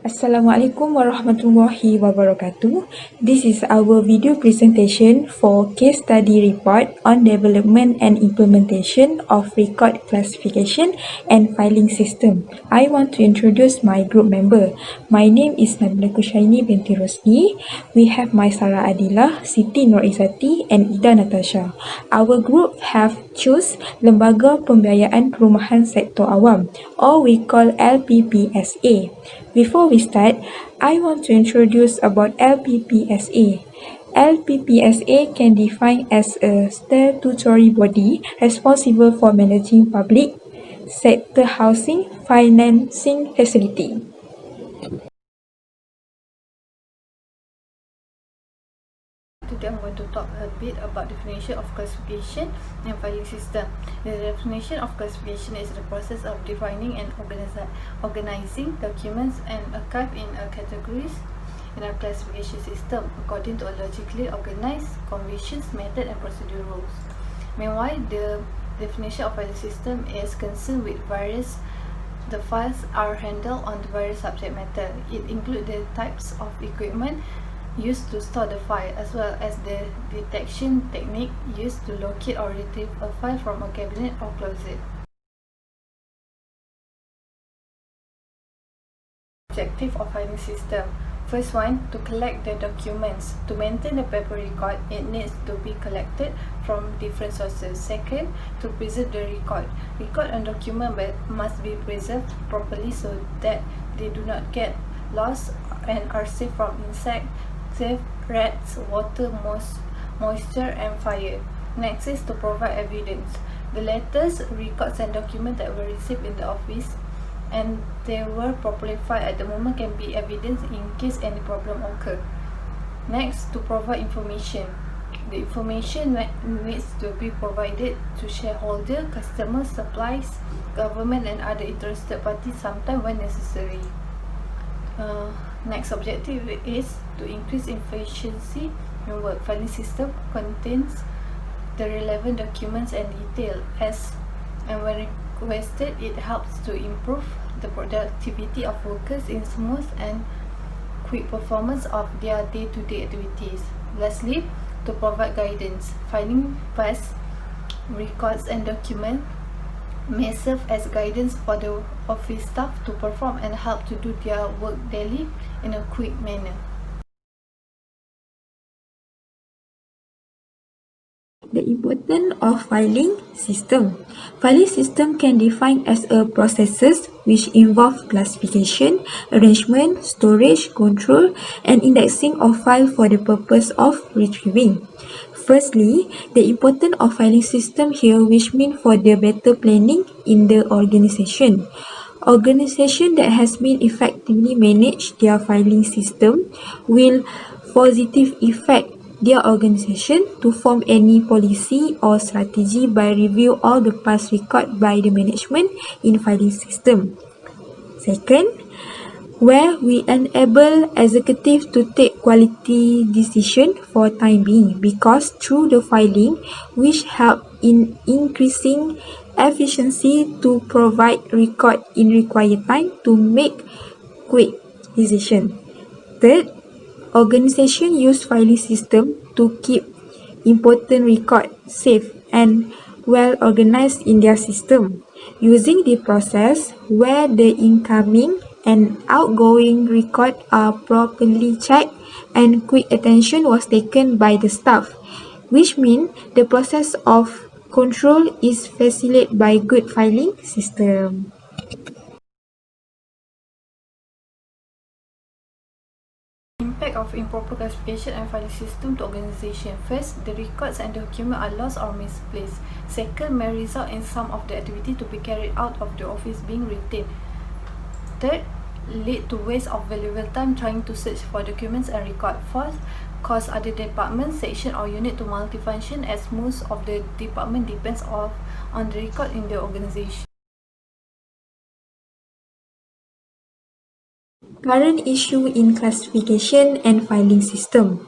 Assalamualaikum warahmatullahi wabarakatuh. This is our video presentation for case study report on development and implementation of record classification and filing system. I want to introduce my group member. My name is Nabila Khusyaini binti Rusli. We have MAISARAH ADILAH, SITI NOOR IZZATI and NATASHA. Our group have choose Lembaga Pembiayaan Perumahan Sektor Awam, or we call LPPSA. Before we start, I want to introduce about LPPSA. LPPSA can define as a statutory body responsible for managing public sector housing financing facility. Today I'm going to talk a bit about definition of classification and filing system. The definition of classification is the process of defining and organizing documents and archive in a categories in a classification system according to a logically organized conventions, method and procedure rules. Meanwhile, the definition of filing system is concerned with the files are handled on the various subject matter. It includes the types of equipment used to store the file, as well as the detection technique used to locate or retrieve a file from a cabinet or closet. Objective of filing system. First one, to collect the documents. To maintain the paper record, it needs to be collected from different sources. Second, to preserve the record. Record and document must be preserved properly so that they do not get lost and are safe from insects, rats, water, moisture and fire. Next is to provide evidence. The letters, records and documents that were received in the office and they were properly filed at the moment can be evidence in case any problem occur. Next, to provide information. The information needs to be provided to shareholder, customers, suppliers, government and other interested parties sometime when necessary. Next objective is to increase efficiency in work. Filing system contains the relevant documents and detail and when requested, it helps to improve the productivity of workers in smooth and quick performance of their day-to-day activities. Lastly, to provide guidance. Filing files, records and documents may serve as guidance for the office staff to perform and help to do their work daily in a quick manner. The importance of filing system. Filing system can define as a processes which involve classification, arrangement, storage, control, and indexing of file for the purpose of retrieving. Firstly, the importance of filing system here, which mean for the better planning in the organization. Organization that has been effectively managed their filing system will positive effect their organization to form any policy or strategy by review all the past record by the management in filing system. Second, where we enable executive to take quality decision for time being, because through the filing which help in increasing efficiency to provide record in required time to make quick decision. Third, organization use filing system to keep important record safe and well organized in their system, using the process where the incoming and outgoing record are properly checked and quick attention was taken by the staff, which means the process of control is facilitated by good filing system. Impact of improper classification and filing system to organization. First, the records and documents are lost or misplaced. Second, may result in some of the activity to be carried out of the office being retained. Third, lead to waste of valuable time trying to search for documents and record. Fourth, cause other departments, section or unit to multifunction as most of the department depends on the record in the organization. Current issue in classification and filing system.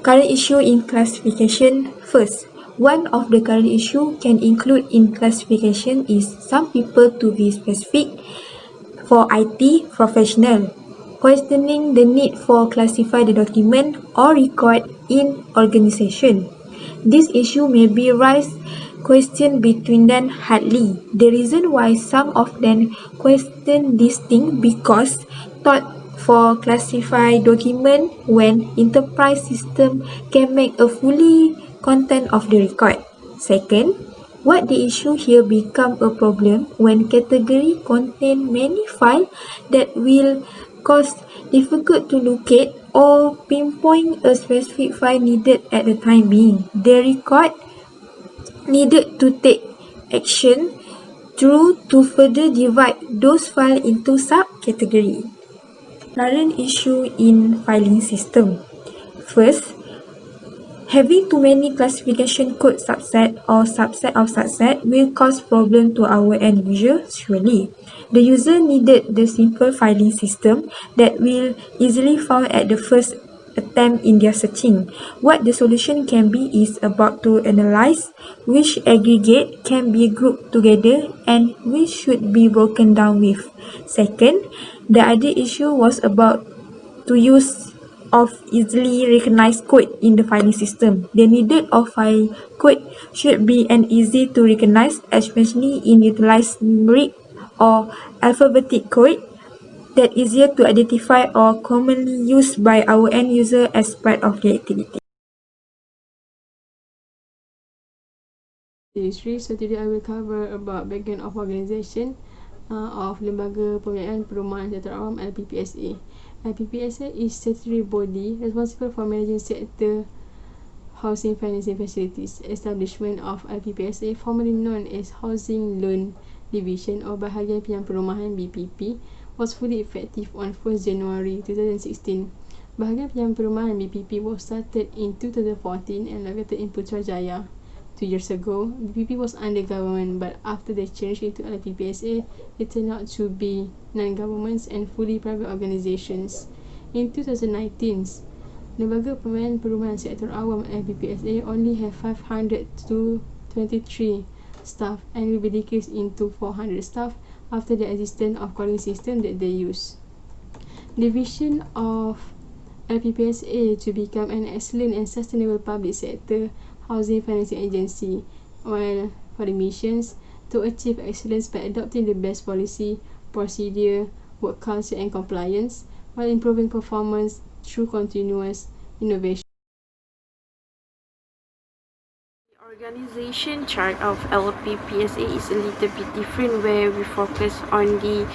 Current issue in classification. First, one of the current issue can include in classification is some people to be specific for IT professional questioning the need for classify the document or record in organization. This issue may be raised question between them hardly. The reason why some of them question this thing because thought for classify document when enterprise system can make a fully content of the record. Second, what the issue here become a problem when category contain many files that will cause difficult to locate or pinpoint a specific file needed at the time being. The record needed to take action through to further divide those files into subcategory. Current issue in filing system. First, having too many classification code subset or subset of subset will cause problem to our end user, surely. The user needed the simple filing system that will easily found at the first attempt in their searching. What the solution can be is about to analyze which aggregate can be grouped together and which should be broken down with. Second, the other issue was about to use of easily recognized code in the filing system. The needed of file code should be an easy to recognize, especially in utilized numeric or alphabetic code that easier to identify or commonly used by our end user as part of the activity. YUSRI. So today I will cover about background of organisation of Lembaga Pembiayaan Perumahan Sektor Awam LPPSA. LPPSA is statutory body responsible for managing sector housing financing facilities. Establishment of LPPSA, formerly known as Housing Loan Division or Bahagian Pinjaman Perumahan BPP, was fully effective on 1st January 2016. Bahagian Pinjaman Perumahan BPP was started in 2014 and located in Putrajaya. 2 years ago, BPP was under government, but after they changed into LPPSA, it turned out to be non-governments and fully private organizations. In 2019, Lembaga Pembiayaan Perumahan Sektor Awam LPPSA only have 500 to 23 staff and will be decreased into 400 staff after the existence of calling system that they use. The vision of LPPSA to become an excellent and sustainable public sector housing financing agency, while for the missions to achieve excellence by adopting the best policy, procedure, work culture and compliance, while improving performance through continuous innovation. The organization chart of LPPSA is a little bit different, where we focus on the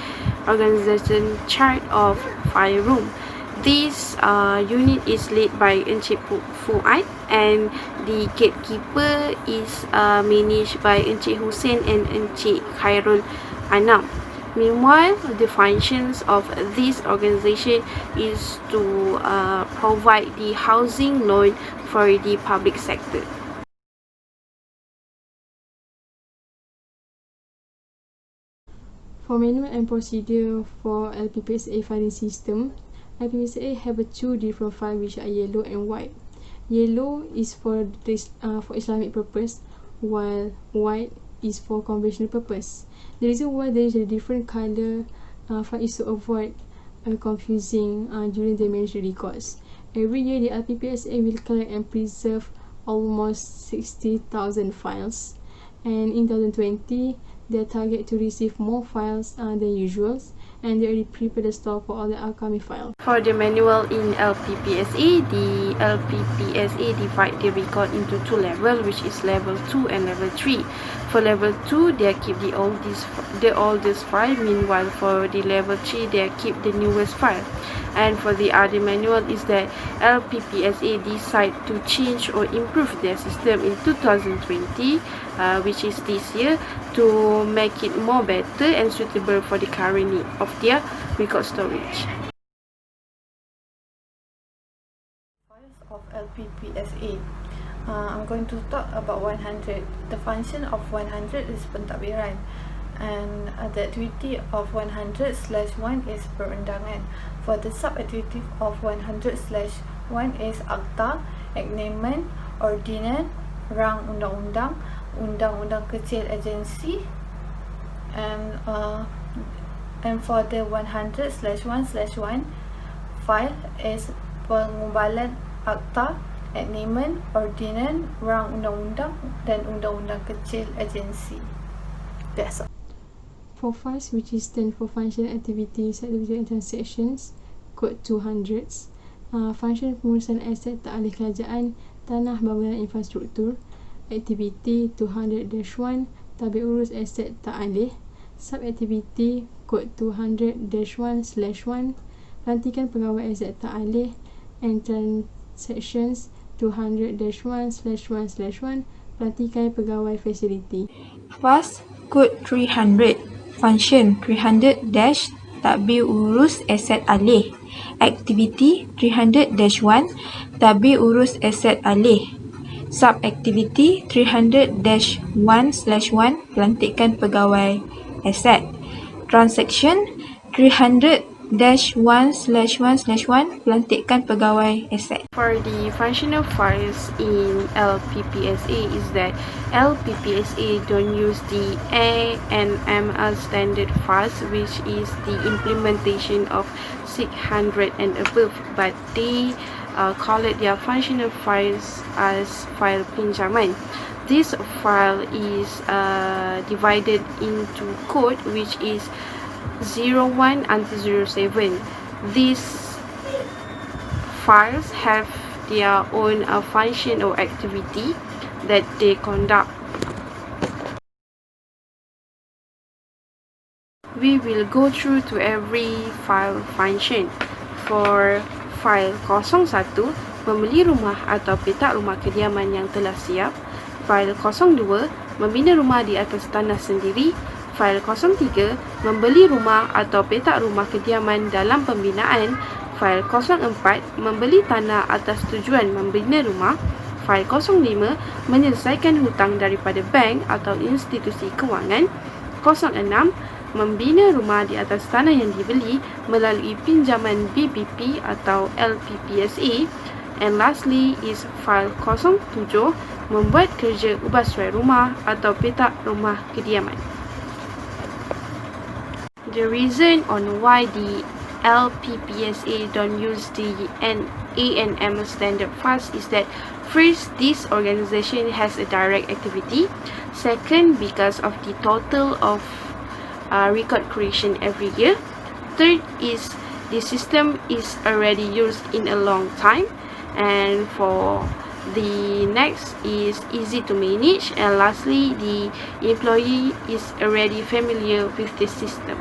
organization chart of file room. This unit is led by Encik Fuad, and the gatekeeper is managed by Encik Hussein and Encik Khairul Anam. Meanwhile, the functions of this organization is to provide the housing loan for the public sector. For manual and procedure for LPPSA filing system, LPPSA have two different files which are yellow and white. Yellow is for Islamic purpose, while white is for conventional purpose. The reason why there is a different color file is to avoid confusing during the managed records. Every year, the LPPSA will collect and preserve almost 60,000 files, and in 2020, they target to receive more files than usual, and they already prepared the store for all the upcoming files. For the manual in LPPSA, the LPPSA divide the record into two levels, which is level 2 and level 3. For level 2, they keep the oldest file. Meanwhile, for the level 3, they keep the newest file. And for the other manual is that LPPSA decide to change or improve their system in 2020, which is this year, to make it more better and suitable for the current need of their record storage. Files of LPPSA. I'm going to talk about 100. The function of 100 is pentadbiran, and the activity of 100/1 is perundangan. For the sub-activity of 100/1 is akta, agreement, ordinance, rang undang-undang, undang-undang kecil agensi, and for the 100/1/1 file is pengumbalan akta, agreement, ordinan, rang undang-undang dan undang-undang kecil agensi. That's all. For files which is stand for functional activities, subdivision and transactions, kod 200s, function pengurusan aset tak alih kerajaan, tanah bangunan infrastruktur, aktiviti 200-1, tabik urus aset tak alih, subaktiviti kod 200-1/1, pelantikan pegawai aset tak alih, and transactions 200-1/1/1, pelantikan pegawai fasiliti. First, kod 300. Function 300- tadbir urus aset alih. Aktiviti 300-1 tadbir urus aset alih. Subaktiviti 300-1/1 pelantikan pegawai aset. Transaction 300-1/1/1 pelantikan pegawai aset. For the functional files in LPPSA is that LPPSA don't use the ANML standard files, which is the implementation of 600 and above, but they call it their functional files as file pinjaman. This file is divided into code which is 01 until 07. These files have their own function or activity that they conduct. We will go through to every file function. For file 01, membeli rumah atau petak rumah kediaman yang telah siap. File 02, membina rumah di atas tanah sendiri. File 03, membeli rumah atau petak rumah kediaman dalam pembinaan. File 04, membeli tanah atas tujuan membina rumah. File 05, menyelesaikan hutang daripada bank atau institusi kewangan. 06, membina rumah di atas tanah yang dibeli melalui pinjaman BBP atau LPPSA. And lastly is file 07, membuat kerja ubahsuai rumah atau petak rumah kediaman. The reason on why the LPPSA don't use the ANML standard files is that first, this organization has a direct activity. Second, because of the total of record creation every year. Third is the system is already used in a long time. And for the next is easy to manage. And lastly, the employee is already familiar with the system.